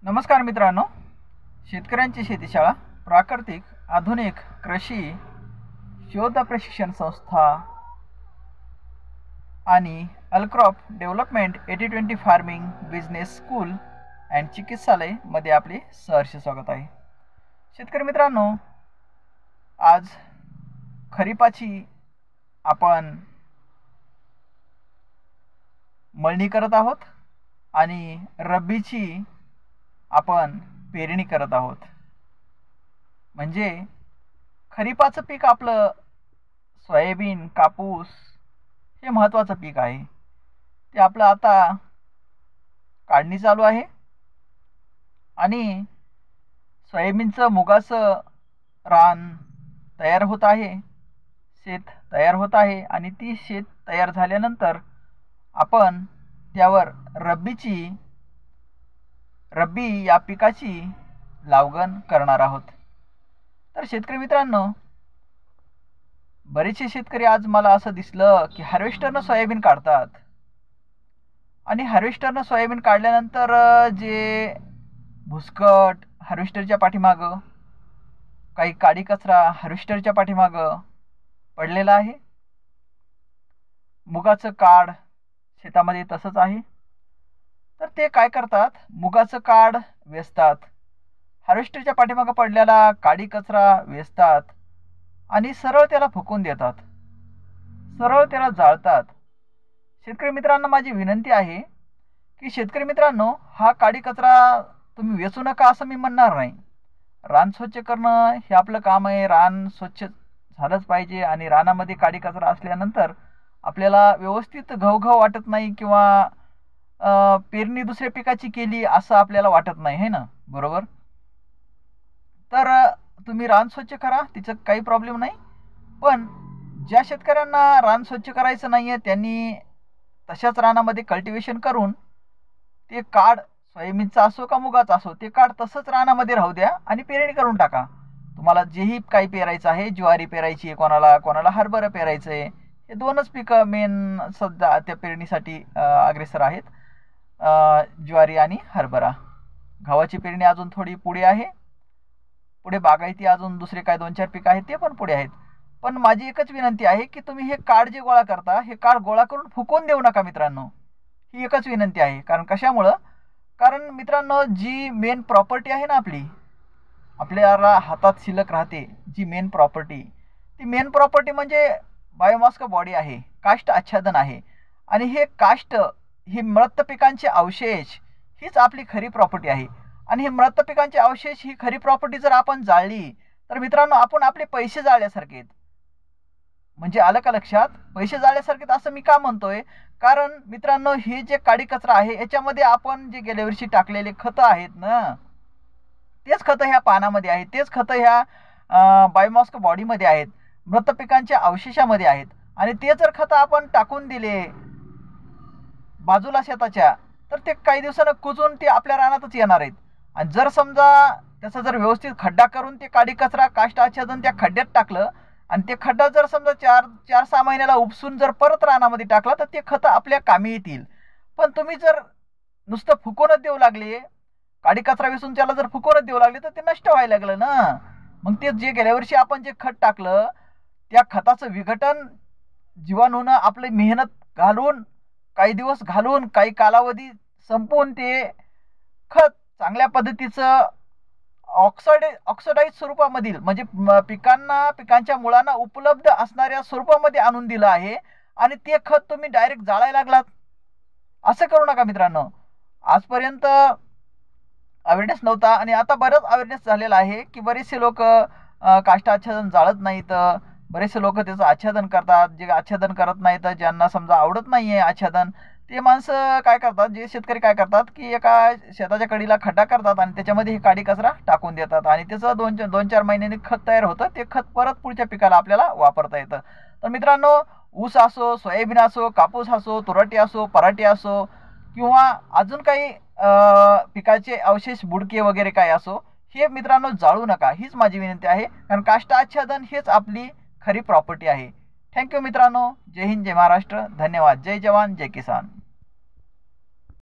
नमस्कार मित्रांनो, शेतकऱ्यांची शेतीशाळा प्राकृतिक आधुनिक कृषी शोध प्रशिक्षण संस्था आणि अलक्रॉप development 80-20 farming business school and चिकित्सालय मध्ये आपले सहर्ष स्वागत आहे। शेतकरी मित्रांनो, आज खरीपाची आपण मळणी करत आहोत आणि रब्बीची आपण पेरणी करत आहोत। म्हणजे खरीपाचं पीक आपलं सोयाबीन, कापूस हे महत्त्वाचं पीक आहे। ते आपलं आता काढणी चालू आहे आणि सोयाबीनचं मुगाचं रान तयार होत आहे, शेत तयार होत आहे आणि ती शेत तयार झाल्यानंतर आपण त्यावर रब्बी या पिकाची लागवड करणार आहोत। तर शेतकरी मित्रांनो, बरेचसे शेतकरी आज मला असं दिसलं की हार्वेस्टरनं सोयाबीन काढतात आणि हार्वेस्टरनं सोयाबीन काढल्यानंतर जे भुसकट हार्वेस्टरच्या पाठीमागं, काही काडी कचरा हार्वेस्टरच्या पाठीमागं पडलेला आहे। मुगाचं काढ शेतामध्ये तसंच आहे। तर ते काय करतात, मुगाचं काढ वेचतात, हार्वेस्टरच्या पाठीमागं पडलेला काडी कचरा वेचतात आणि सरळ त्याला फुकून देतात, सरळ त्याला जाळतात। शेतकरी मित्रांनो, माझी विनंती आहे की शेतकरी मित्रांनो, हा काडी कचरा तुम्ही वेचू नका असं मी म्हणणार नाही। रान स्वच्छ करणं हे आपलं काम आहे, रान स्वच्छ झालंच पाहिजे आणि रानामध्ये काडी कचरा असल्यानंतर आपल्याला व्यवस्थित घवघव वाटत नाही किंवा पेरणी दुसऱ्या पिकाची केली असं आपल्याला वाटत नाही, है ना, बरोबर? तर तुम्ही रान स्वच्छ करा, तिचं काही प्रॉब्लेम नाही। पण ज्या शेतकऱ्यांना रान स्वच्छ करायचं नाही आहे त्यांनी तशाच रानामध्ये कल्टिवेशन करून ते काढ, सोयाबीनचा असो का मुगाचा असो, ते काढ तसंच रानामध्ये राहू द्या आणि पेरणी करून टाका। तुम्हाला जेही काही पेरायचं आहे, ज्वारी पेरायची आहे, कोणाला हरभरा पेरायचं आहे, हे दोनच पिकं मेन सध्या त्या पेरणीसाठी अग्रेसर आहेत, ज्वारी आणि हरभरा। गव्हाची पेरणी अजून थोडी पुढे आहे, पुढे बागायती अजून दुसरे काय 2-4 पिकं आहेत ते पण पुढे आहेत। पण माझी एकच विनंती आहे की तुम्ही हे काढ जे गोळा करता, हे काढ गोळा करून फुकवून देऊ नका मित्रांनो, ही एकच विनंती आहे। कारण कशामुळं, कारण मित्रांनो, जी मेन प्रॉपर्टी आहे ना आपल्याला हातात शिल्लक राहते, जी मेन प्रॉपर्टी, ती मेन प्रॉपर्टी म्हणजे बायोमास का बॉडी आहे, काष्ट आच्छादन आहे। आणि हे काष्ट, ही मृत पिकांचे अवशेष हीच आपली खरी प्रॉपर्टी आहे। आणि हे मृत पिकांचे अवशेष ही खरी प्रॉपर्टी जर आपण जाळली तर मित्रांनो, आपण आपले पैसे जाळल्यासारखे, म्हणजे आलं का लक्षात, पैसे जाळल्यासारखे असं मी का म्हणतोय, कारण मित्रांनो, हे जे काडी कचरा आहे याच्यामध्ये आपण जे गेल्या वर्षी टाकलेले खतं आहेत ना, तेच खतं ह्या पानामध्ये आहेत, तेच खतं ह्या बायोमास बॉडीमध्ये आहेत, मृत पिकांच्या अवशेषामध्ये आहेत। आणि ते जर खतं आपण टाकून दिले बाजूला शेताच्या, तर ते काही दिवसानं कुजून ते आपल्या रानातच येणार आहेत। आणि जर समजा त्याचा जर व्यवस्थित खड्डा करून ते काडी कचरा काष्ट आच्छादन त्या खड्ड्यात टाकलं आणि ते खड्डा जर समजा 4-6 महिन्याला उपसून जर परत रानामध्ये टाकला तर ते खतं आपल्या कामी येतील। पण तुम्ही जर नुसतं फुकवूनच देऊ लागले, काडी कचरा वेचून त्याला जर फुकवूनच देऊ लागले तर ते नष्ट व्हायला लागलं ना। मग ते जे गेल्या वर्षी आपण जे खत टाकलं त्या खताचं विघटन जीवाणूनं आपली मेहनत घालून, काही दिवस घालून, काही कालावधी संपवून ते खत चांगल्या पद्धतीचं ऑक्सिडाइज स्वरूपामधील, म्हणजे पिकांच्या मुळांना उपलब्ध असणाऱ्या स्वरूपामध्ये आणून दिलं आहे आणि ते खत तुम्ही डायरेक्ट जाळायला लागलात। असं करू नका मित्रांनो। आजपर्यंत अवेअरनेस नव्हता आणि आता बरंच अवेअरनेस झालेला आहे की बरेचसे लोक काष्ट आच्छादन जाळत नाहीत, बरेचसे लोक त्याचं आच्छादन करतात। जे आच्छादन करत नाहीत, ज्यांना समजा आवडत नाही आहे आच्छादन, ते माणसं काय करतात, जे शेतकरी काय करतात की एका शेताच्या कडीला खड्डा करतात आणि त्याच्यामध्ये हे काडी कचरा टाकून देतात आणि त्याचं 2-4 महिन्यांनी खत तयार होतं, ते खत परत पुढच्या पिकाला आपल्याला वापरता येतं। तर मित्रांनो, ऊस असो, सोयाबीन असो, कापूस असो, तुरटी असो, पराठी असो किंवा अजून काही पिकाचे अवशेष, बुडके वगैरे काय असो, हे मित्रांनो जाळू नका, हीच माझी विनंती आहे। कारण काष्ट आच्छादन हेच आपली खरी प्रॉपर्टी आहे। थँक्यू मित्रांनो। जय हिंद, जय महाराष्ट्र, धन्यवाद। जय जवान, जय किसान।